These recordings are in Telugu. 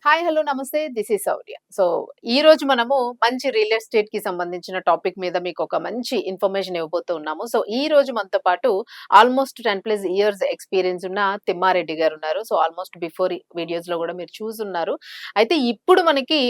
హాయ్ హలో నమస్తే దిస్ ఈస్ శౌర్య. సో ఈ రోజు మనము మంచి రియల్ ఎస్టేట్ కి సంబంధించిన టాపిక్ మీద మీకు ఒక మంచి ఇన్ఫర్మేషన్ ఇవ్వబోతూ ఉన్నాము. సో ఈ రోజు మనతో పాటు ఆల్మోస్ట్ 10+ ఇయర్స్ ఎక్స్పీరియన్స్ ఉన్న తిమ్మారెడ్డి గారు ఉన్నారు. సో ఆల్మోస్ట్ బిఫోర్ వీడియోస్ లో కూడా మీరు చూసున్నారు. అయితే ఇప్పుడు మనకి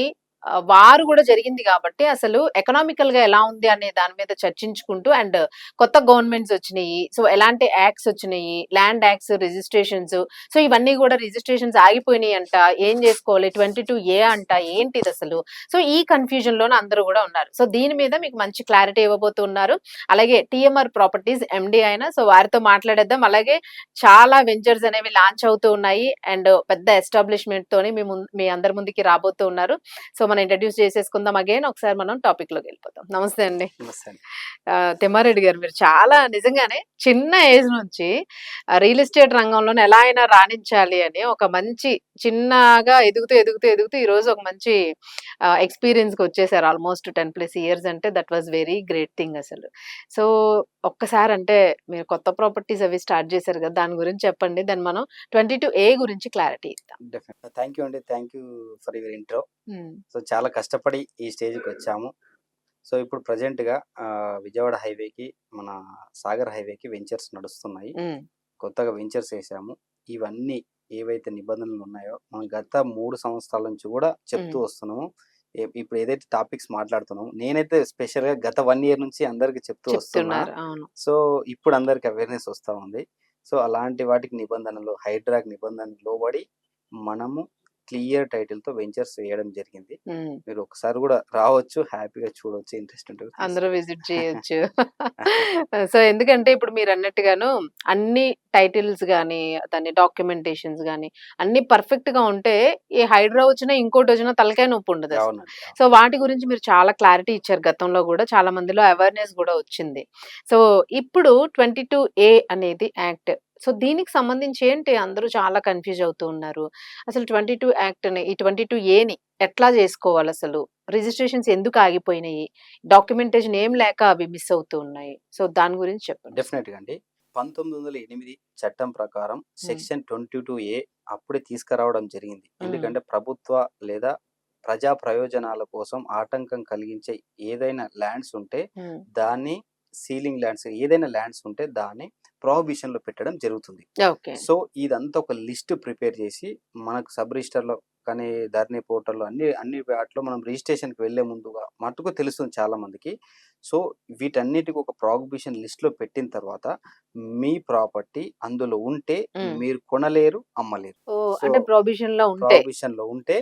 వారు కూడా జరిగింది కాబట్టి అసలు ఎకనామికల్ గా ఎలా ఉంది అనే దాని మీద చర్చించుకుంటూ అండ్ కొత్త గవర్నమెంట్స్ వచ్చినాయి. సో ఎలాంటి యాక్ట్స్ వచ్చినాయి, ల్యాండ్ యాక్ట్స్, రిజిస్ట్రేషన్స్, సో ఇవన్నీ కూడా రిజిస్ట్రేషన్స్ ఆగిపోయినాయి అంట. ఏం చేసుకోవాలి, 22A అంట, ఏంటిది అసలు? సో ఈ కన్ఫ్యూజన్ లోనే అందరూ కూడా ఉన్నారు. సో దీని మీద మీకు మంచి క్లారిటీ ఇవ్వబోతున్నారు. అలాగే టిఎంఆర్ ప్రాపర్టీస్ ఎండి అయినా, సో వారితో మాట్లాడేద్దాం. అలాగే చాలా వెంచర్స్ అనేవి లాంచ్ అవుతూ ఉన్నాయి అండ్ పెద్ద ఎస్టాబ్లిష్మెంట్ తోని మీ అందరి ముందుకి రాబోతూ ఉన్నారు. సో మనం ఇంట్రడ్యూస్ చేసేసుకుందాం. అగైన్ ఒకసారి మనం టాపిక్ లోకి వెళ్ళిపోతాం. నమస్తే అండి. తిమ్మారెడ్డి గారు, మీరు చాలా నిజంగానే చిన్న ఏజ్ నుంచి రియల్ ఎస్టేట్ రంగంలోనే ఎలా అయినా రాణించాలి అని ఒక మంచి చిన్నగా ఎదుగుతూ ఎదుగుతూ ఎదుగుతూ ఈ రోజు ఒక మంచి ఎక్స్పీరియన్స్ కి వచ్చేసారు. ఆల్మోస్ట్ 10+ ఇయర్స్ అంటే that was very great thing అసలు. సో ఒక్కసారి అంటే మీరు కొత్త ప్రాపర్టీస్ అవి స్టార్ట్ చేశారు కదా, దాని గురించి చెప్పండి. దాన్ని మనం 22A గురించి క్లారిటీ ఇద్దాం. థ్యాంక్ యూ అండి. Thank you for your intro. So చాలా కష్టపడి ఈ స్టేజ్కి వచ్చాము. సో ఇప్పుడు ప్రజెంట్గా విజయవాడ హైవేకి, మన సాగర్ హైవేకి వెంచర్స్ నడుస్తున్నాయి. కొత్తగా వెంచర్స్ వేసాము. ఇవన్నీ ఏవైతే నిబంధనలు ఉన్నాయో మనం గత 3 సంవత్సరాల నుంచి కూడా చెప్తూ వస్తున్నాము. ఇప్పుడు ఏదైతే టాపిక్స్ మాట్లాడుతున్నాము, నేనైతే స్పెషల్ గా గత 1 year నుంచి అందరికి చెప్తూ వస్తున్నా. సో ఇప్పుడు అందరికి అవేర్నెస్ వస్తా ఉంది. సో అలాంటి వాటికి నిబంధనలు, హైడ్రాక్ నిబంధనలు లోబడి మనము క్లియర్ టైటిల్ తో వెంచర్స్ వేయడం జరిగింది. మీరు ఒకసారి కూడా రావచ్చు, హ్యాపీగా చూడవచ్చు, ఇంట్రెస్ట్ ఉంటుంది, అందరూ విజిట్ చేయొచ్చు. సో ఎందుకంటే ఇప్పుడు మీరు అన్నట్టుగాను అన్ని టైటిల్స్ గానీ, దాని డాక్యుమెంటేషన్స్ గానీ అన్ని పర్ఫెక్ట్ గా ఉంటే ఈ హైడ్రా వచ్చినా ఇంకోటి వచ్చినా తలకాయ నొప్పి ఉండదు. సో వాటి గురించి మీరు చాలా క్లారిటీ ఇచ్చారు. గతంలో కూడా చాలా మందిలో అవేర్నెస్ కూడా వచ్చింది. సో ఇప్పుడు 22A అనేది యాక్ట్. సో దీనికి సంబంధించి ఏంటి అందరూ చాలా కన్ఫ్యూజ్ అవుతూ ఉన్నారు. అసలు 22 యాక్ట్ ని, ఈ 22Aని ఎట్లా చేసుకోవాలి అసలు? రిజిస్ట్రేషన్స్ ఎందుకు ఆగిపోయినాయి? డాక్యుమెంటేషన్ ఏం లేక అవి మిస్ అవుతూ ఉన్నాయి. సో దాని గురించి చెప్పండి. డెఫినెట్ గా అండి. 1908 చట్టం ప్రకారం సెక్షన్ 22A అప్పుడే తీసుకురావడం జరిగింది. ఎందుకంటే ప్రభుత్వ లేదా ప్రజా ప్రయోజనాల కోసం ఆటంకం కలిగించే ఏదైనా ల్యాండ్స్ ఉంటే దాన్ని, సీలింగ్ ల్యాండ్స్ ఏదైనా ల్యాండ్స్ ఉంటే దాన్ని ప్రొహిబిషన్ లో పెట్టడం జరుగుతుంది. సో ఇదంతా ఒక లిస్ట్ ప్రిపేర్ చేసి మనకు సబ్ రిజిస్టర్ లో కానీ ధరణి పోర్టల్లో అన్ని వాటిలో మనం రిజిస్ట్రేషన్కి వెళ్లే ముందుగా మటుకు తెలుస్తుంది చాలా మందికి. సో వీటన్నిటికి ఒక ప్రొహిబిషన్ లిస్ట్ లో పెట్టిన తర్వాత మీ ప్రాపర్టీ అందులో ఉంటే మీరు కొనలేరు, అమ్మలేరు. అంటే ప్రొహిబిషన్ లో ఉంటే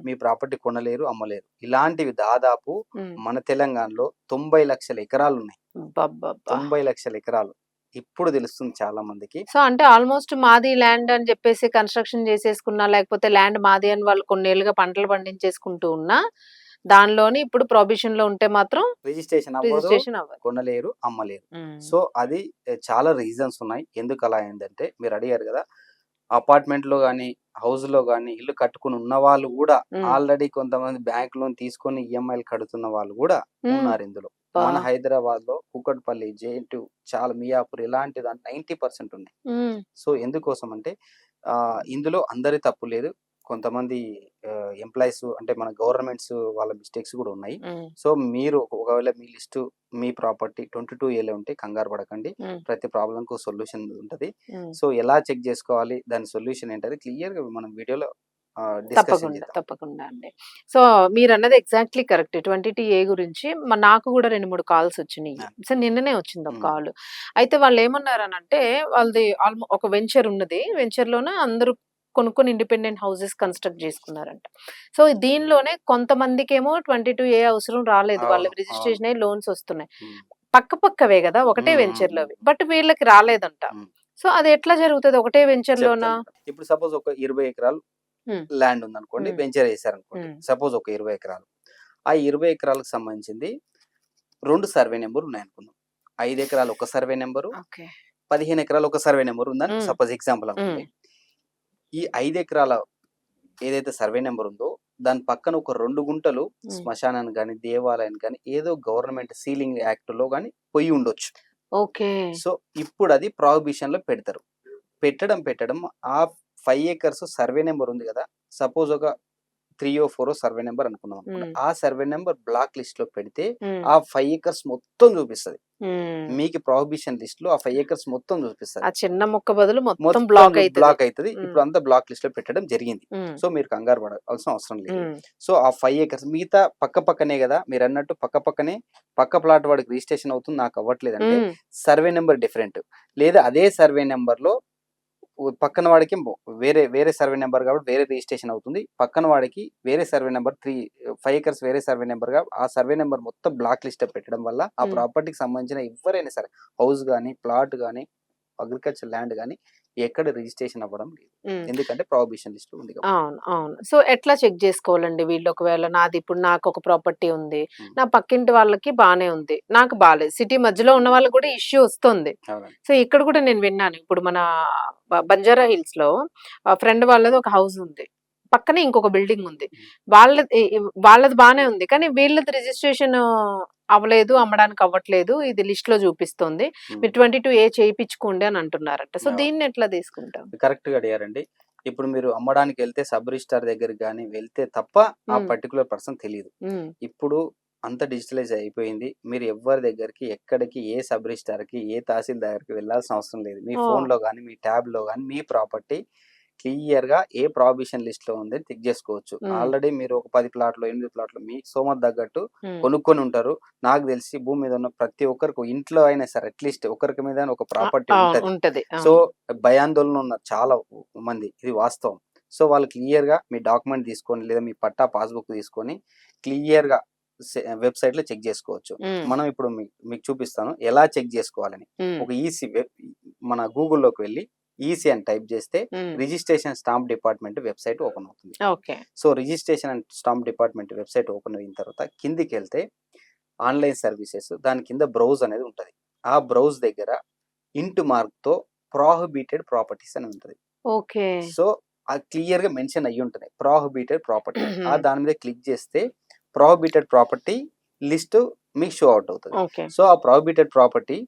మీ ప్రాపర్టీ కొనలేరు, అమ్మలేరు. ఇలాంటివి దాదాపు మన తెలంగాణలో 90 లక్షల ఎకరాలు ఉన్నాయి. 90 లక్షల ఎకరాలు ఇప్పుడు తెలుస్తుంది చాలా మందికి. సో అంటే ఆల్మోస్ట్ మాది ల్యాండ్ అని చెప్పేసి కన్స్ట్రక్షన్ చేసేసుకున్నా, లేకపోతే ల్యాండ్ మాది అని వాళ్ళు కొన్నేళ్లుగా పంటలు పండించేసుకుంటూ ఉన్నా, దానిలోని ఇప్పుడు ప్రొహిబిషన్ లో ఉంటే మాత్రం రిజిస్ట్రేషన్ అవ్వదు, కొనలేరు, అమ్మలేరు. సో అది చాలా రీజన్స్ ఉన్నాయి ఎందుకు అలా అయిందంటే, మీరు అడిగారు కదా, అపార్ట్మెంట్ లో గానీ, హౌస్ లో గానీ ఇల్లు కట్టుకుని ఉన్న వాళ్ళు కూడా ఆల్రెడీ కొంతమంది బ్యాంక్ లోన్ తీసుకొని ఈఎంఐలు కడుతున్న వాళ్ళు కూడా ఉన్నారు ఇందులో. మన హైదరాబాద్ లో కూకట్పల్లి, జేఎన్టీ, చాలా మియాపూర్ ఇలాంటి 90% ఉన్నాయి. సో ఎందుకోసం అంటే ఇందులో అందరి తప్పు లేదు. కొంతమంది ఎంప్లాయీస్ అంటే మన గవర్నమెంట్స్ వాళ్ళ మిస్టేక్స్ కూడా ఉన్నాయి. సో మీరు ఒకవేళ మీ లిస్టు, మీ ప్రాపర్టీ 22A ఉంటే కంగారు పడకండి. ప్రతి ప్రాబ్లం కు సొల్యూషన్ ఉంటది. సో ఎలా చెక్ చేసుకోవాలి, దాని సొల్యూషన్ ఏంటది క్లియర్ గా మనం వీడియోలో తప్పకుండా అండి. సో మీరు అన్నది ఎగ్జాక్ట్లీ కరెక్ట్. 22A గురించి నాకు కూడా 2-3 కాల్స్ వచ్చినాయి. సో నిన్ననే వచ్చింది ఒక కాల్. అయితే వాళ్ళు ఏమన్నారనంటే, వాళ్ళది ఒక వెంచర్ ఉన్నది. వెంచర్ లోనే అందరూ కొనుక్కొని ఇండిపెండెంట్ హౌసెస్ కన్స్ట్రక్ట్ చేసుకున్నారంట. సో దీనిలోనే కొంతమందికేమో 22A అవసరం రాలేదు, వాళ్ళకి రిజిస్ట్రేషన్ అయ్యి లోన్స్ వస్తున్నాయి. పక్కవే కదా, ఒకటే వెంచర్ లో, బట్ వీళ్ళకి రాలేదంట. సో అది ఎట్లా జరుగుతుంది ఒకటే వెంచర్ లోనా? ఇప్పుడు సపోజ్ ఒక 20 ఎకరాలు ల్యాండ్ ఉంది అనుకోండి, వెంచర్ వేసారు అనుకోండి, సపోజ్ ఒక 20 ఎకరాలు. ఆ 20 ఎకరాలకు సంబంధించింది 2 సర్వే నెంబర్ ఉన్నాయి అనుకుందాం. 5 ఎకరాలు ఒక సర్వే నెంబరు, 15 ఎకరాలు ఒక సర్వే నెంబర్ ఉందని సపోజ్ ఎగ్జాంపుల్ అనుకోండి. ఈ 5 ఎకరాల ఏదైతే సర్వే నెంబర్ ఉందో దాని పక్కన ఒక 2 గుంటలు శ్మశానాన్ని కానీ, దేవాలయాన్ని కానీ, ఏదో గవర్నమెంట్ సీలింగ్ యాక్ట్ లో కానీ పొయ్యి ఉండొచ్చు. సో ఇప్పుడు అది ప్రొహిబిషన్ లో పెడతారు. పెట్టడం ఆ 5 acres సర్వే నెంబర్ ఉంది కదా, సపోజ్ ఒక 3 or 4 సర్వే నెంబర్ అనుకున్నాం అనుకోండి. ఉమ్, ఆ సర్వే నెంబర్ బ్లాక్ లిస్ట్ లో పెడితే ఉమ్, ఆ 5 acres మొత్తం చూపిస్తది. ఉమ్. మీకు ప్రాహిబిషన్ లిస్ట్ లో ఆ 5 acres మొత్తం ఆ చూపిస్తది. చిన్న మొక్క బదులు మొత్తం మొత్తం బ్లాక్ అవుతుంది. బ్లాక్ అవుతుంది. ఉమ్, ఇప్పుడు అంతా బ్లాక్ లిస్ట్ లో పెట్టడం జరిగింది. ఉమ్, సో మీరు కంగారు పడాల్సిన అవసరం లేదు. ఉమ్, సో ఆ 5 acres మిగతా పక్క పక్కనే కదా మీరు అన్నట్టు పక్క పక్కనే పక్క ప్లాట్ వాడికి రిజిస్ట్రేషన్ అవుతుంది, నాకు అవ్వట్లేదు అంటే ఉమ్, సర్వే నెంబర్ డిఫరెంట్, లేదా అదే సర్వే నెంబర్ లో పక్కన వాడికి వేరే వేరే సర్వే నెంబర్ కాబట్టి వేరే రిజిస్ట్రేషన్ అవుతుంది. పక్కన వాడికి వేరే సర్వే నెంబర్ 5 acres వేరే సర్వే నెంబర్ గా ఆ సర్వే నెంబర్ మొత్తం బ్లాక్ లిస్ట్ పెట్టడం వల్ల ఆ ఉమ్, ప్రాపర్టీకి సంబంధించిన ఎవరైనా సరే హౌస్ కానీ ప్లాట్ కానీ అగ్రికల్చర్ ల్యాండ్ కానీ ఎక్కడ రిజిస్ట్రేషన్ అవ్వడం లేదు. ఉమ్. ఎందుకంటే ప్రాహిబిషన్ లిస్ట్ ఉంది కాబట్టి. అవును. అవును. సో, ఎట్లా చెక్ జేసుకోవాలండి వీళ్ళు ఒకవేళ నాది ఇప్పుడు నాకొక ప్రాపర్టీ ఉంది. ఉమ్, నా పక్కింటి వాళ్ళకి బానే ఉంది. నాకు బాలేదు. సిటీ మధ్యలో ఉన్న వాళ్ళకి కూడా ఇష్యూ ఒస్తుంది. అవునండి. సో, ఇక్కడ కూడా నేను విన్నాను. ఇప్పుడు మన బంజారా హిల్స్‌లో ఫ్రెండ్ వాళ్ళది ఒక హౌస్ ఉంది. పక్కనే ఇంకొక బిల్డింగ్ ఉంది. ఉమ్, వాళ్ళది బానే ఉంది. కానీ వీళ్ళది రిజిస్ట్రేషన్ అవ్వలేదు. అమ్మడానికి అవ్వట్లేదు. ఇది లిస్ట్‌లో చూపిస్తోంది. ఉమ్, మీరు 22A చేయించుకోండి అని అంటున్నారంట. సో, అవును. దీన్ని ఎట్లా తీసుకుంటాం? కరెక్ట్ గా అడిగారండి. ఇప్పుడు మీరు అమ్మడానికి వెళ్తే సబ్ రిజిస్టార్ దగ్గరికి కానీ వెళ్తే తప్ప ఆ హ్మ్. పర్టికులర్ పర్సన్ తెలియదు. హ్మ్. ఇప్పుడు అంత డిజిటలైజ్ అయిపోయింది. మీరు ఎవ్వరి దగ్గరికి ఎక్కడికి ఏ సబ్ రిజిస్టార్‌కి ఏ తహసీల్దార్‌కి వెళ్ళాల్సిన అవసరం లేదు. మీ ఓహ్! ఫోన్‌లో గాని, మీ ట్యాబ్‌లో గాని మీ ప్రాపర్టీ క్లియర్‌గా ఏ ప్రాహిబిషన్ లిస్ట్‌లో ఉంది చెక్ చేసుకోవచ్చు. హ్మ్. ఆల్రెడీ మీరు ఒక 10 ప్లాట్‌లో, 8 ప్లాట్‌లో మీ స్తోమత తగ్గట్టు హ్మ్. కొనుక్కొని ఉంటారు. నాకు తెలిసి భూమి మీద ఉన్న ప్రతి ఒక్కరికి ఇంట్లో అయినా సరే అట్‌లీస్ట్ ఒకరికి మీద ఒక ప్రాపర్టీ అవును. ఉంటది. ఉంటది. సో, అవును. భయాందోళన ఉన్నారు చాలా మంది. ఇది వాస్తవం. సో, వాళ్ళు క్లియర్‌గా మీ డాక్యుమెంట్ తీసుకొని లేదా మీ పట్టా పాస్‌బుక్ తీసుకొని క్లియర్‌గా వెబ్‌సైట్‌లో చెక్ చేసుకోవచ్చు. హ్మ్. మనం ఇప్పుడు మీకు చూపిస్తాను ఎలా చెక్ చేసుకోవాలని. హ్మ్. ఒక ఈసీ మన గూగుల్‌లోకి వెళ్లి ఈసీ అని టైప్ చేస్తే hmm. Registration stamp department website open అవుతుంది. Okay. So, registration and stamp department website open అయిన తర్వాత కిందికెళ్తే ఆన్‌లైన్ సర్వీసెస్ దాని కింద బ్రౌజ్ అనేది ఉంటది. ఆ బ్రౌజ్ దగ్గర ఇంటు మార్క్‌తో ప్రాహిబిటెడ్ ప్రాపర్టీస్ అని ఉంటది. ఓకే. సో, అది క్లియర్‌గా మెన్షన్ అయ్యి ఉంటది. Prohibited property. హ్మ్. దాని మీద క్లిక్ చేస్తే ప్రాహిబిటెడ్ ప్రాపర్టీ లిస్ట్ మీకు షో అవుట్ అవుతది. ఓకే. సో, ఆ prohibited property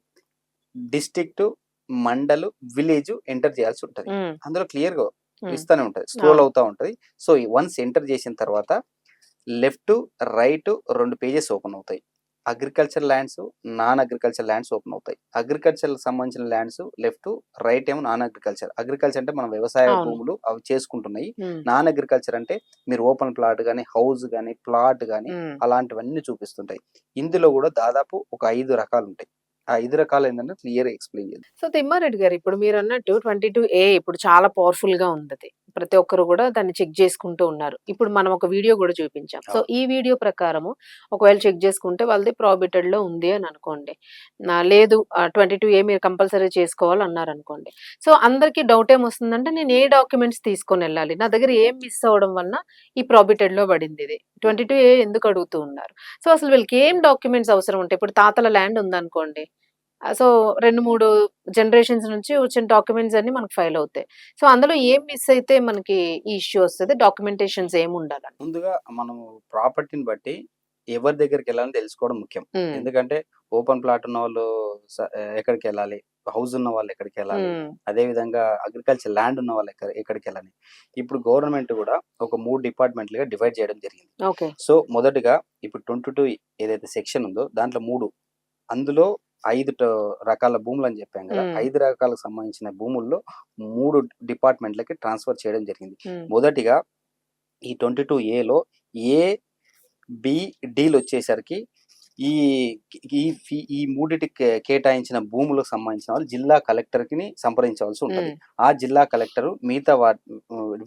district, mandal, village enter చేయాల్సి ఉంటది. హ్మ్. అందులో క్లియర్‌గా హ్మ్. ఇస్తానే ఉంటది. స్క్రోల్ అవును. అవుతా ఉంటది. సో, వన్స్ ఎంటర్ చేసిన తర్వాత లెఫ్ట్, రైట్ 2 పేజెస్ ఓపెన్ అవుతాయి. Agriculture lands, non agriculture lands open అవుతాయి. అగ్రికల్చర్‌కి సంబంధించిన ల్యాండ్స్ లెఫ్ట్, రైట్ ఏమో నాన్ అగ్రికల్చర్. అగ్రికల్చర్ అంటే మన వ్యవసాయ అవును. భూములు అవి చేసుకుంటున్నాయి. హ్మ్. నాన్ అగ్రికల్చర్ అంటే మీరు ఓపెన్ ప్లాట్ గాని, హౌస్ గాని, ప్లాట్ గాని హ్మ్. అలాంటివన్నీ చూపిస్తుంటాయి. ఇందులో కూడా దాదాపు ఒక 5 రకాలుంటాయి. ఆ 5 రకాలు ఏంటంటే క్లియర్‌గా ఎక్స్‌ప్లెయిన్ చేద్దాం. సో, తిమ్మారెడ్డి గారు ఇప్పుడు మీరన్నట్టు 22A ఇప్పుడు చాలా పవర్‌ఫుల్‌గా ఉందది. ప్రతి ఒక్కరు గూడా దాన్ని చెక్ చేసుకుంటూ ఉన్నారు. ఇప్పుడు మనం ఒక వీడియో గూడా చూపించాం. సో, అవును. ఈ వీడియో ప్రకారము ఒకవేళ చెక్ చేసుకుంటే వాళ్ళది ప్రాహిబిటెడ్‌లో ఉంది అని అనుకోండి. లేదు 22A మీరు కంపల్సరీ చేసుకోవాలన్నారనుకోండి. సో, అందరికి డౌట్ ఏమొస్తుందంటే నేను ఏ డాక్యుమెంట్స్ తీసుకొనెళ్ళాలి? నా దగ్గర ఏం మిస్ అవ్వడం వలన ఈ ప్రాహిబిటెడ్‌లో పడిందిది. 22A ఎందుకు అడుగుతూ ఉన్నారు? సో, అసలు వీళ్ళకి ఏం డాక్యుమెంట్స్ అవసరం ఉంటాయి? ఇప్పుడు తాతల ల్యాండ్ ఉందనుకోండి. సో 2, 3 జనరేషన్స్ నుంచి వచ్చిన డాక్యుమెంట్స్ అన్నీ మనకు ఫైల్ అవుతాయి. సో, అందులో ఏం మిస్ అయితే మనకి ఈ ఇష్యూ వస్తది? డాక్యుమెంటేషన్స్ ఏముండాలండి? ముందుగా మనము ప్రాపర్టీని బట్టి ఎవరి దగ్గరికెళ్ళాలని తెలుసుకోవడం ముఖ్యం. హ్మ్. ఎందుకంటే ఓపెన్ ప్లాట్ ఉన్నవాళ్ళు ఎక్కడికెళ్ళాలి? హౌస్ ఉన్న వాళ్ళు ఎక్కడికెళ్ళాలి? హ్మ్. అదే విధంగా అగ్రికల్చర్ ల్యాండ్ ఉన్న వాళ్ళు ఎక్కడికెళ్ళాలి? ఇప్పుడు గవర్నమెంట్ గూడా ఒక 3 డిపార్ట్‌మెంట్‌లుగా డివైడ్ చేయడం జరిగింది. ఓకే. సో, మొదటగా ఇప్పుడు 22 ఏదైతే సెక్షన్ ఉందో దాంట్లో 3 అందులో 5 రకాల భూములని చెప్పాం గదా! హ్మ్. 5 రకాలకు సంబంధించిన భూముల్లో 3 డిపార్ట్‌మెంట్‌లకి ట్రాన్స్‌ఫర్ చేయడం జరిగింది. హ్మ్. మొదటిగా ఈ 22ఏలో ఏ, బి, డీలొచ్చేసరికి ఈ ఈ మూడిటికి కేటాయించిన భూములకు సంబంధించిన వాళ్ళు జిల్లా కలెక్టర్‌ని సంప్రదించవలసి ఉంటది. హ్మ్. ఆ జిల్లా కలెక్టరు మిగతా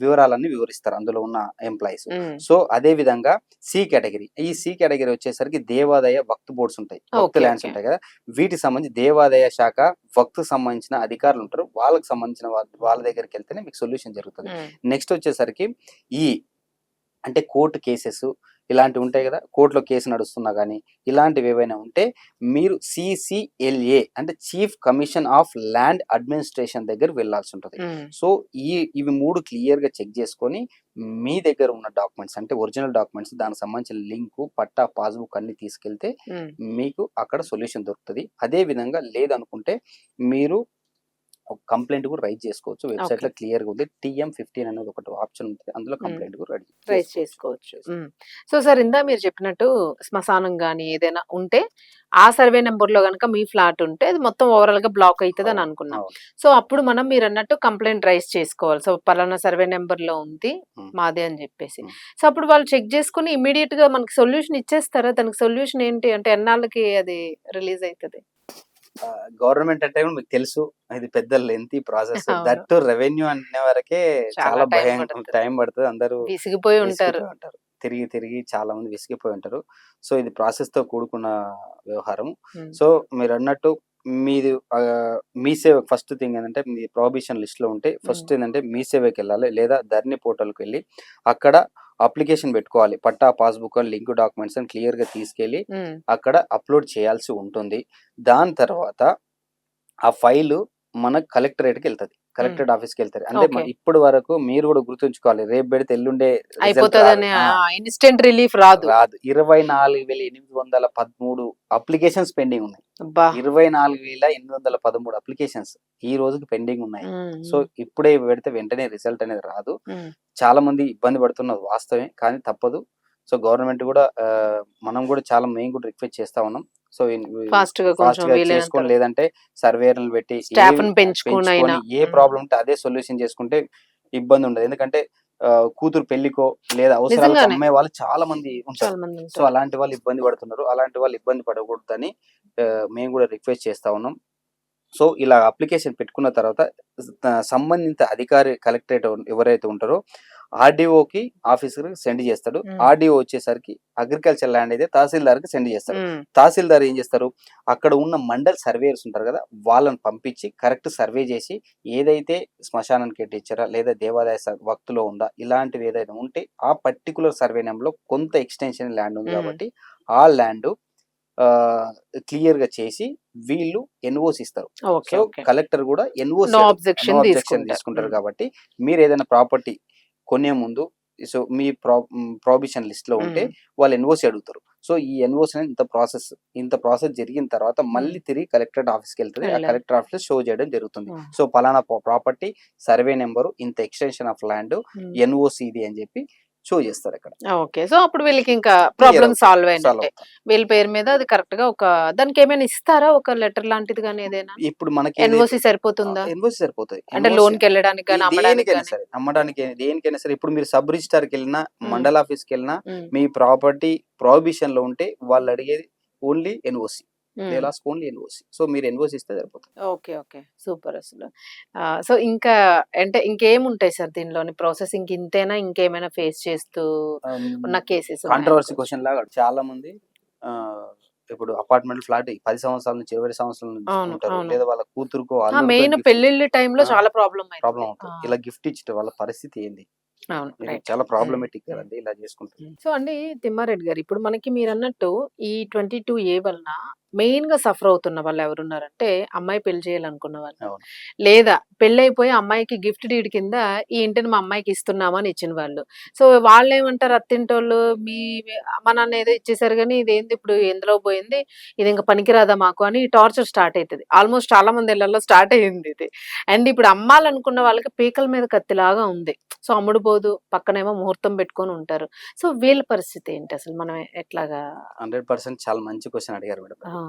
వివరాలన్నీ వివరిస్తారు అందులో ఉన్న ఎంప్లాయీస్. హ్మ్. సో, అదే విధంగా సి కేటగిరీ. ఈ సి కేటగిరీ వచ్చేసరికి దేవాదాయ వక్త్ బోర్డ్స్ ఉంటాయి. వక్త్ ఓకే. Lands okay. ఉంటాయి కదా! వీటికి సంబంధించి దేవాదాయ శాఖ, వక్త్‌కి సంబంధించిన అధికారులుంటారు. వాళ్ళకి సంబంధించిన వాళ్ళ దగ్గరికెళ్తేనే మీకు సొల్యూషన్ జరుగుతది. హ్మ్. నెక్స్ట్ వచ్చేసరికి ఈ అంటే కోర్ట్ కేసెస్ ఇలాంటివి ఉంటాయి కదా! కోర్ట్‌లో కేసు నడుస్తున్నా గాని, ఇలాంటివి ఏవైనా ఉంటే మీరు సీసీఎల్ఏ అంటే chief commission of land administration దగ్గరికి వెళ్ళాల్సి ఉంటది. హ్మ్. సో, ఇవి 3 క్లియర్‌గా చెక్ చేసుకొని మీ దగ్గర ఉన్న డాక్యుమెంట్స్ అంటే ఒరిజినల్ డాక్యుమెంట్స్ దానికి సంబంధించిన లింకు, పట్టా, పాస్‌బుక్ అన్నీ తీసుకెళ్తే హ్మ్. మీకు అక్కడ సొల్యూషన్ దొరుకుతది. అదే విధంగా లేదనుకుంటే మీరు ఒక కంప్లైంట్ కూడా రైజ్ చేసుకోవచ్చు. Website okay. లో క్లియర్ గా ఉంది. TM15 అనేది ఒకటి ఆప్షన్ ఉంటుంది. అందులో హ్మ్. కంప్లైంట్ కూడా రైజ్ చేసుకోవచ్చు. సో, సార్ ఇందా మీరు చెప్పినట్టు శ్మశానం గాని ఏదైనా ఉంటే, ఆ సర్వే నంబర్‌లో గనక మీ ఫ్లాట్ ఉంటే అది మొత్తం ఓవరాల్‌గా బ్లాక్ అయితదని అవును. అనుకున్నాం. అవును. సో, అప్పుడు మనం మీరన్నట్టు కంప్లెయింట్ రైజ్ చేసుకోవాలి. సో, పలానా సర్వే నంబర్‌లో ఉంది హ్మ్. మాదే అని జెప్పేసి. హ్మ్. సో, అప్పుడు వాళ్ళు చెక్ జేసుకొని ఇమ్మీడియేట్‌గా మనకి సొల్యూషన్ ఇచ్చేస్తారా? దానికి సొల్యూషన్ ఏంటి? అంటే ఎన్నాళ్ళకి అది రిలీజ్ అయితది? గవర్నమెంట్ అంటే కూడా మీకు తెలుసు. ఇది పెద్ద లెంతీ ప్రాసెస్. అవును. దట్ టు రెవెన్యూ అనే వరకే చాలా చాలా టైం పడతది. టైం పడతది. అందరూ విసిగిపోయి ఉంటారు. విసిగిపోయి ఉంటారు. తిరిగి, తిరిగి చాలా మంది విసిగిపోయి ఉంటారు. సో, ఇది ప్రాసెస్‌తో కూడుకున్న వ్యవహారం. హ్మ్. సో, మీరన్నట్టు మీది మీ సేవ ఫస్ట్ థింగ్ ఏందంటే, మీ ప్రొహిబిషన్ లిస్ట్‌లో ఉంటే హ్మ్. ఫస్ట్ ఏందంటే మీ సేవకెళ్ళాలి. లేదా ధరణి పోర్టల్‌కెళ్ళి అక్కడ అప్లికేషన్ పెట్టుకోవాలి. పట్టా, పాస్‌బుక్ అని లింక్ డాక్యుమెంట్స్ అని క్లియర్‌గా తీసుకెళ్ళి హ్మ్. అక్కడ అప్‌లోడ్ చేయాల్సి ఉంటుంది. దాని తర్వాత ఆ ఫైలు మన కలెక్టరేట్‌కెళ్తది. హ్మ్. కలెక్టరేట్ ఆఫీస్‌కెళ్తది. అంటే ఓకే. ఇప్పటి వరకు మీరు గూడా గుర్తుంచుకోవాలి. రేపు బెడితే ఎల్లుండే రిజల్ట్ రాదు. అయిపోతదని ఇన్‌స్టంట్ రిలీఫ్ రాదు. రాదు. 24,813 అప్లికేషన్స్ పెండింగ్ ఉన్నాయి. అబ్బా! 24,813 అప్లికేషన్స్ ఈ రోజుకి పెండింగ్ ఉన్నాయి. హ్మ్. సో, ఇప్పుడే పెడితే వెంటనే రిజల్ట్ అనేది రాదు. హ్మ్. చాలా మంది ఇబ్బంది పడుతున్నది వాస్తవమే. కానీ తప్పదు. సో, గవర్నమెంట్ గూడా మనం గూడా మేము గూడా రిక్వెస్ట్ చేస్తా ఉన్నాం. సో, ఫాస్ట్‌గా కొంచెం ఫాస్ట్‌గా వీలైనంత చేసుకొని లేదంటే సర్వేయర్‌లను పెట్టి స్టాఫ్‌ని పెంచుకొనైనా. పెంచుకొని ఏ ప్రాబ్లమ్ ఉంటే అదే సొల్యూషన్ చేసుకుంటే ఇబ్బందుండదు. ఎందుకంటే కూతురు పెళ్ళికో లేదా అవసరాలకు నిజంగానే. అమ్మే వాళ్ళు చాలా మంది ఉంటారు. చాలా సో, మందుంటారు. అలాంటి వాళ్ళు ఇబ్బంది పడుతున్నారు. అలాంటి వాళ్ళు ఇబ్బంది పడకూడదని మేము గూడా రిక్వెస్ట్ చేస్తా ఉన్నాం. సో, ఇలా అప్లికేషన్ పెట్టుకున్న తర్వాత సంబంధిత అధికారి కలెక్టరేట్ ఎవరైతే ఉంటారో ఆర్‌డీఓకి ఆఫీసర్‌కి సెండ్ చేస్తాడు. హ్మ్. ఆర్‌డీఓ వచ్చేసరికి అగ్రికల్చర్ ల్యాండ్ అయితే తహసీల్దార్‌కి సెండ్ చేస్తాడు. హ్మ్. తహసీల్దార్ ఏం చేస్తారు? అక్కడ ఉన్న మండల్ సర్వేయర్స్ ఉంటారు కదా! వాళ్ళని పంపించి కరెక్ట్ సర్వే చేసి ఏదైతే శ్మశానానికి కట్టించారా లేదా దేవాదాయ వక్తులో ఉందా ఇలాంటివి ఏదైనా ఉంటే ఆ పర్టిక్యులర్ సర్వే నంబర్‌లో కొంత ఎక్స్‌టెన్షన్ ల్యాండ్ ఉంది హ్మ్. కాబట్టి ఆ ల్యాండ్ క్లియర్‌గా చేసి వీళ్ళు ఎన్ఓసి ఇస్తారు. ఓకే. So, okay. కలెక్టర్ గూడా నో నో అబ్జెక్షన్ అబ్జెక్షన్ తీసుకుంటారు. తీసుకుంటారు హ్మ్. కాబట్టి మీరేదైనా ప్రాపర్టీ కొనే ముందు సో, మీ ప్రొహిబిషన్ లిస్ట్‌లో ఉంటే హ్మ్. వాళ్ళు ఎన్ఓసి అడుగుతారు. సో, ఈ ఎన్ఓసి అనేది ఇంత ప్రాసెస్ జరిగిన తర్వాత హ్మ్. మళ్ళీ తిరిగి కలెక్టరేట్ ఆఫీస్‌కెళ్తది. ఆ వెళ్ళాలి. కలెక్టర్ ఆఫీస్‌లో షో చేయడం జరుగుతుంది. హ్మ్. సో, పలానా ప్రాపర్టీ సర్వే నంబరు ఇంత ఎక్స్‌టెన్షన్ ఆఫ్ ల్యాండ్ హ్మ్. ఎన్ఓసి ఇది అని చెప్పి షో చేస్తారక్కడ. ఓకే. సో, అప్పుడు వీళ్ళకింకా క్లియర్ ప్రాబ్లమ్ అవుతది. సాల్వ్ సాల్వ్ అయినట్టే. అవుతాయి. వీళ్ళ పేరు మీద అది కరెక్ట్‌గా దానికేమైనా ఇస్తారా? ఒక లెటర్ లాంటిది గాని ఏదైనా? ఇప్పుడు మనకేదైతే ఎన్‌ఓసి సరిపోతుందా? ఇన్వాయిస్ సరిపోతది. అంటే లోన్‌కెళ్ళడానికి గాని, అమ్మడానికి దేనికైనా గాని? సరే, అమ్మడానికి దేనికైనా సరే, ఇప్పుడు మీరు సబ్ రిజిస్ట్రార్‌కెళ్ళినా, హ్మ్. మండల ఆఫీస్‌కెళ్ళినా, హ్మ్. మీ ప్రాపర్టీ ప్రొహిబిషన్‌లో ఉంటే వాళ్ళడిగేది ఓన్లీ ఎన్ఓసి. దే హ్మ్. Will ask only NOC. So, మీరు ఎన్ఓసి ఇస్తే సరిపోతుంది. ఓకే. ఓకే. సూపర్ అసలు. సో, ఇంకా అంటే ఇంకేముంటాయి సార్ దీనిలోని ప్రాసెస్ ఇంకింతేనా? ఇంకేమైనా ఫేస్ చేస్తూ ఉన్న కేసెస్ కాంట్రోవర్సీ ఉన్నాయనుకోవచ్చు? క్వెషన్ లాగా చాలా మంది ఆహ్, ఇప్పుడు అపార్ట్మెంట్ ఫ్లాట్ 10 సంవత్సరాల నుంచి, 20 సంవత్సరాల నుంచి అవును. ఉంటారు. అవును. లేదా వాళ్ళ కూతురుకో, అల్లుడికో మెయిన్ గిఫ్ట్ పెళ్ళిళ్ళ టైంలో ఆ! చాలా ప్రాబ్లమ్ ప్రాబ్లమ్ అయితది. అవుతది. ఇలా గిఫ్ట్ ఇచ్చిన వాళ్ళ పరిస్థితి ఏంది? అవును. ఇది రైట్. చాలా హ్మ్. ప్రాబ్లమాటిక్ హ్మ్. కదండీ! ఇలా చేసుకుంటే. సో అండి తిమ్మారెడ్డి గారు ఇప్పుడు మనకి మీరన్నట్టు ఈ 22A వలన మెయిన్‌గా సఫర్ అవుతున్న వాళ్ళు ఎవరున్నారంటే అమ్మాయి పెళ్లి చేయాలనుకున్న వాళ్ళు. అవును. లేదా పెళ్లయిపోయి అమ్మాయికి గిఫ్ట్ డీడ్ కింద ఈ ఇంటిని మా అమ్మాయికి ఇస్తున్నాము అని ఇచ్చిన వాళ్ళు. సో వాళ్ళేమంటారు అత్తింటోళ్ళు మీ అమ్మ నాన్న ఏదో ఇచ్చేసారు గానీ ఇదేంది ఇప్పుడు ఎందులో పోయింది? ఇది ఇంక పనికిరాదా మాకు అని టార్చర్ స్టార్ట్ అయితది. ఆల్‌మోస్ట్ చాలా మంది ఇళ్లల్లో స్టార్ట్ అయ్యింది ఇది. అండ్ ఇప్పుడు అమ్మాలనుకున్న వాళ్ళకి పీకల మీద కత్తిలాగా ఉంది. సో అమ్ముడు పోదు. పక్కనేమో ముహూర్తం పెట్టుకొని ఉంటారు. సో వీళ్ళ పరిస్థితి ఏంటి అసలు? మనం ఎట్లాగా 100% చాలా మంచి క్వెషన్ అడిగారు మేడం ఆ! అది.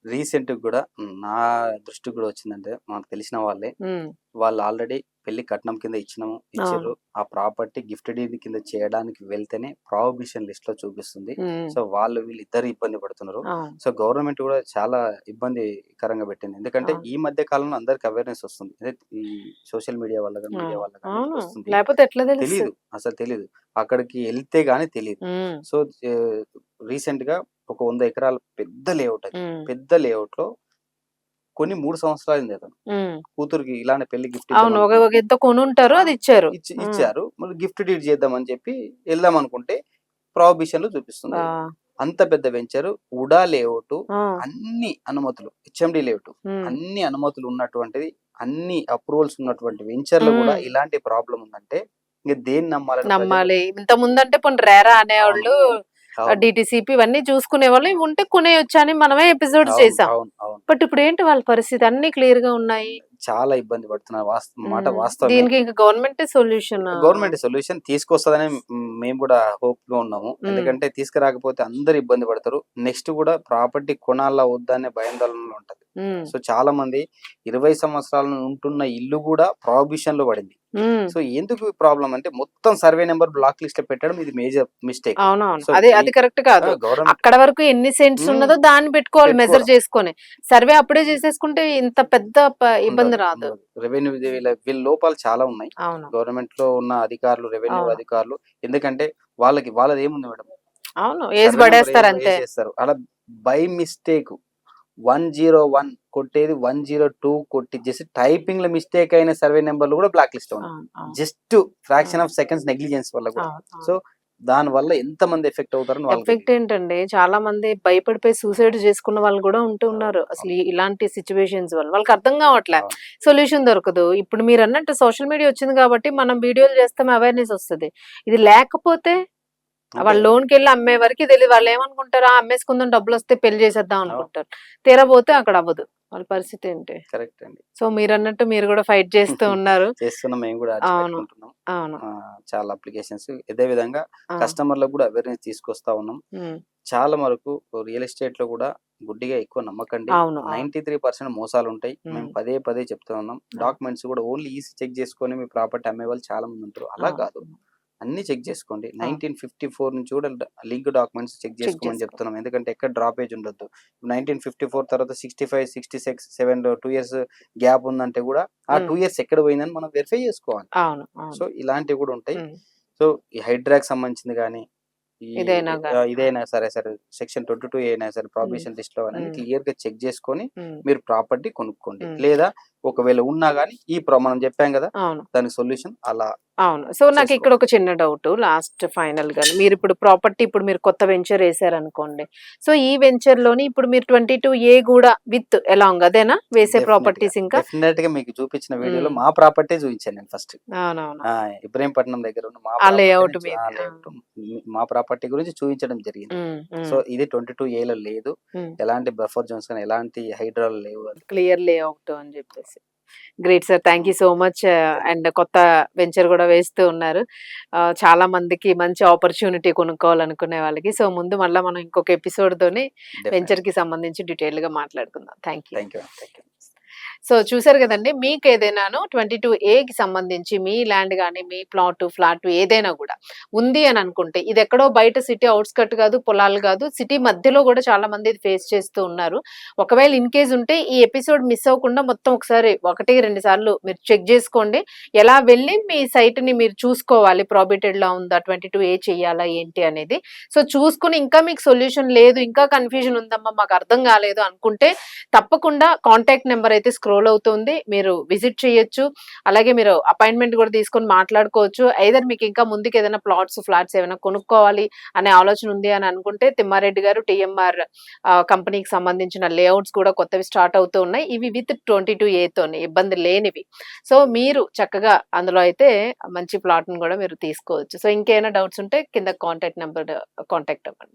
రీసెంట్‌గా గూడా నా దృష్టికి గూడా వచ్చిందంటే, మనకు తెలిసిన వాళ్ళే. హ్మ్. వాళ్ళు ఆల్రెడీ పెళ్లి కట్నం కింద అవును. ఇచ్చిర్రు. ఆ ప్రాపర్టీ గిఫ్ట్ డీడ్ కింద చేయడానికి వెళ్తేనే ప్రొహిబిషన్ లిస్ట్‌లో చూపిస్తుంది. హ్మ్. సో, వీళ్ళిద్దరు ఇబ్బంది పడుతున్నారు. అవును. సో, గవర్నమెంట్ గూడా చాలా ఇబ్బందికరంగా పెట్టింది. ఎందుకంటే, అవును. ఈ మధ్య కాలంలో అందరికి అవేర్‌నెస్ వస్తుంది. అదే ఈ సోషల్ మీడియా వల్ల గాని, మీడియా అవును. వల్ల గాని అవును. వస్తుంది. లేపోతే ఎట్లా తెలీదు. తెలుస్తది? అసలు తెలీదు. అక్కడికి ఎళ్తే గాని తెలీదు. హ్మ్. సో, రీసెంట్‌గా ఒక 100 ఎకరాల పెద్ద లేఅవుట్ అది. హ్మ్. పెద్ద లేఅవుట్‌లో కొని 3 సంవత్సరాలయింది అతను. హ్మ్. కూతురికి ఇలానే పెళ్లి గిఫ్ట్ అవును. ఒక ఇద్దామనుకున్నాడు. ఒక ఎంతో కొనుంటారు. ఆ! అది ఇచ్చారు. హ్మ్. ఇచ్చారు. మళ్ళీ గిఫ్ట్ డీడ్ చేద్దామని చెప్పి ఎళ్దామనుకుంటే ప్రొహిబిషన్‌లో చూపిస్తుంది ఆ! అది. అంత పెద్ద వెంచరు, వుడా లేఅవుటు, ఆ! అన్ని అనుమతులు, హెచ్ఎండీ లేఅవుటు, హ్మ్. అన్ని అనుమతులు ఉన్నటువంటిది, అన్ని అప్రూవల్స్ ఉన్నటువంటి వెంచర్‌లో గూడా హ్మ్. ఇలాంటి ప్రాబ్లమ్ ఉందంటే, ఇంక దేన్ని నమ్మాలని ప్రజలు నమ్మాలి. ఇంతకుముందంటే పోనీ రెరా అవును. అనేవాళ్ళు. అవును. డీటీసీపీ ఇవన్నీ చూసుకునేవాళ్ళు. ఇవి ఉంటే కొనేయొచ్చని మనమే ఎపిసోడ్స్ అవును. చేసాం. అవును. అవును. బట్ ఇప్పుడేంటి వాళ్ళ పరిస్థితి? అన్నీ క్లియర్‌గా ఉన్నాయి. చాలా ఇబ్బంది పడుతున్నారు. మాట వాస్తవమే. దీనికి ఇంకా గవర్నమెంట్ సొల్యూషన్ గవర్నమెంట్ సొల్యూషన్ తీసుకొస్తదని మేము కూడా హోప్ లో ఉన్నాము. ఎందుకంటే తీసుకురాకపోతే అందరు ఇబ్బంది పడతారు. నెక్స్ట్ కూడా ప్రాపర్టీ కొనాలా వద్దా అనే భయాందోళనలో ఉంటది. సో చాలా మంది 20 సంవత్సరాల ఉంటున్న ఇల్లు కూడా ప్రాహిబిషన్ లో పడింది. సో ఎందుకు ప్రాబ్లం అంటే మొత్తం సర్వే నెంబర్ బ్లాక్ లిస్ట్ లో పెట్టడం ఇది మేజర్ మిస్టేక్. అవునవును, అది కరెక్ట్ కాదు. అక్కడ వరకు ఎన్ని సెంట్స్ ఉన్నదో దాన్ని పెట్టుకోవాలి మెజర్ చేసుకొని. సర్వే అప్పుడే చేసేసుకుంటే ఇంత పెద్ద ఇబ్బంది రాదు. రెవెన్యూ వీళ్ళ లోపాలు చాలా ఉన్నాయి. గవర్నమెంట్ లో ఉన్న అధికారులు, రెవెన్యూ అధికారులు, ఎందుకంటే వాళ్ళది ఏముంది మేడం, అవును ఏజ్ పడేస్తారు అంతే. అలా బై మిస్టేక్ 101 కొట్టేది 102 కొట్టి జస్ట్ టైపింగ్ లో మిస్టేక్ అయిన సర్వే నెంబర్లు కూడా బ్లాక్ లిస్ట్ ఉన్నాయి. Just fraction of seconds negligence వల్ల కూడా. సో దాని వల్ల ఎంత మంది ఎఫెక్ట్ అవుతారని ఎఫెక్ట్ ఏంటంటే చాలా మంది భయపడిపోయి సూసైడ్ చేసుకున్న వాళ్ళు కూడా ఉంటున్నారు. అసలు ఇలాంటి సిచ్యువేషన్స్ వల్ల వాళ్ళకి అర్థం కావట్లే, సొల్యూషన్ దొరకదు. ఇప్పుడు మీరు అన్నట్టు సోషల్ మీడియా వచ్చింది కాబట్టి మనం వీడియోలు చేస్తాం, అవేర్నెస్ వస్తుంది. ఇది లేకపోతే వాళ్ళు లోన్కి వెళ్ళి అమ్మే వరకు తెలియదు. వాళ్ళు ఏమనుకుంటారు, అమ్మేసుకుందాం డబ్బులు వస్తే పెళ్లి చేసేద్దాం అనుకుంటారు. తీరబోతే అక్కడ అవ్వదు. వాళ్ళ పరిస్థితి ఏంటి? కరెక్ట్ అండి. సో మీరు అన్నట్టు మీరు కూడా ఫైట్ చేస్తూ ఉన్నారు. చేస్తున్నాం మేము కూడా. అవును అవును, చాలా అప్లికేషన్స్. ఇదే విధంగా కస్టమర్లకు కూడా అవేర్నెస్ తీసుకొస్తా ఉన్నాం. చాలా వరకు రియల్ ఎస్టేట్ లో కూడా గుడ్డిగా ఎక్కువ నమ్మకండి. 93% మోసాలు ఉంటాయి. మేము పదే చెప్తా ఉన్నాం. డాక్యుమెంట్స్ కూడా ఓన్లీ ఈసీ చెక్ చేసుకొని మీ ప్రాపర్టీ అమ్మే వాళ్ళు చాలా మంది ఉంటారు. అలా కాదు, అన్ని చెక్ చేసుకోండి. 1954 నుంచి కూడా లింక్ డాక్యుమెంట్స్ చెక్ చేసుకోమని చెప్తున్నాం. ఎందుకంటే ఎక్కడ డ్రాపేజ్ ఉండొద్దు. 1954 తర్వాత 65, 66, 7 2 years గ్యాప్ ఉందంటే కూడా ఆ 2 years ఎక్కడ పోయిందని మనం వెరిఫై చేసుకోవాలి. సో ఇలాంటివి కూడా ఉంటాయి. సో ఈ హైడ్రాక్ సంబంధించింది కానీ ఇదైనా సరే సెక్షన్ 22 అయినా సరే ప్రాబిషన్ లిస్ట్ లో క్లియర్ గా చెక్ చేసుకొని మీరు ప్రాపర్టీ కొనుక్కోండి. లేదా ఒకవేళ ఉన్నా గానీ మనం చెప్పాం కదా దానికి సొల్యూషన్ అలా. అవును. సో నాకు ఇక్కడ ఒక చిన్న డౌట్, లాస్ట్ ఫైనల్ గా మీరు ఇప్పుడు ప్రాపర్టీ మీరు కొత్త వెంచర్ వేసారనుకోండి. సో ఈ వెంచర్ లోని ఇప్పుడు మీరు 22A కూడా విత్ అలాంగ్ అదేనా వేసే ప్రాపర్టీస్? ఇంకా డెఫినెట్ గా మీకు చూపించిన వీడియోలో మా ప్రాపర్టీ చూపించాను నేను ఫస్ట్. ఇబ్రహీంపట్నం దగ్గర ఉన్న మా ప్రాపర్టీ గురించి చూపించడం జరిగింది. సో ఇది 22A లో లేదు, ఎలాంటి బఫర్ జోన్స్ కానీ ఎలాంటి హైడ్రాలు లేవు, క్లియర్ లేఅవుట్ అని చెప్పేసి. Great sir, thank you so much. And కొత్త వెంచర్ కూడా వేస్తూ ఉన్నారు. చాలా మందికి మంచి ఆపర్చునిటీ కొనుక్కోవాలనుకునే వాళ్ళకి. సో ముందు మళ్ళీ మనం ఇంకొక ఎపిసోడ్ తోని వెంచర్ కి సంబంధించి డీటెయిల్ గా మాట్లాడుకుందాం. Thank you. సో చూసారు కదండి, మీకు ఏదైనాను 22A కి సంబంధించి మీ ల్యాండ్ కానీ మీ ఫ్లాట్ ఏదైనా కూడా ఉంది అని అనుకుంటే, ఇది ఎక్కడో బయట సిటీ అవుట్స్కట్ కాదు, పొలాలు కాదు, సిటీ మధ్యలో కూడా చాలా మంది ఇది ఫేస్ చేస్తూ ఉన్నారు. ఒకవేళ ఇన్ కేస్ ఉంటే ఈ ఎపిసోడ్ మిస్ అవ్వకుండా మొత్తం ఒకసారి 1-2 సార్లు మీరు చెక్ చేసుకోండి. ఎలా వెళ్ళి మీ సైట్ ని మీరు చూసుకోవాలి, ప్రాబిటెడ్ లా ఉందా, 22A చెయ్యాలా ఏంటి అనేది. సో చూసుకుని ఇంకా మీకు సొల్యూషన్ లేదు, ఇంకా కన్ఫ్యూజన్ ఉందమ్మా మాకు అర్థం కాలేదు అనుకుంటే తప్పకుండా కాంటాక్ట్ నెంబర్ అయితే స్క్రోల్ అవుతుంది, మీరు విజిట్ చేయొచ్చు. అలాగే మీరు అపాయింట్మెంట్ కూడా తీసుకొని మాట్లాడుకోవచ్చు. ఐదర్ మీకు ఇంకా ముందుకు ఏదైనా ఫ్లాట్స్ ఏమైనా కొనుక్కోవాలి అనే ఆలోచన ఉంది అని అనుకుంటే తిమ్మారెడ్డి గారు TMR కంపెనీకి సంబంధించిన లేఅవుట్స్ కూడా కొత్తవి స్టార్ట్ అవుతూ ఉన్నాయి. ఇవి విత్ 22A తోని ఇబ్బంది లేనివి. సో మీరు చక్కగా అందులో అయితే మంచి ప్లాట్ ను కూడా మీరు తీసుకోవచ్చు. సో ఇంకేమైనా డౌట్స్ ఉంటే కింద కాంటాక్ట్ నెంబర్ కాంటాక్ట్ అవ్వండి.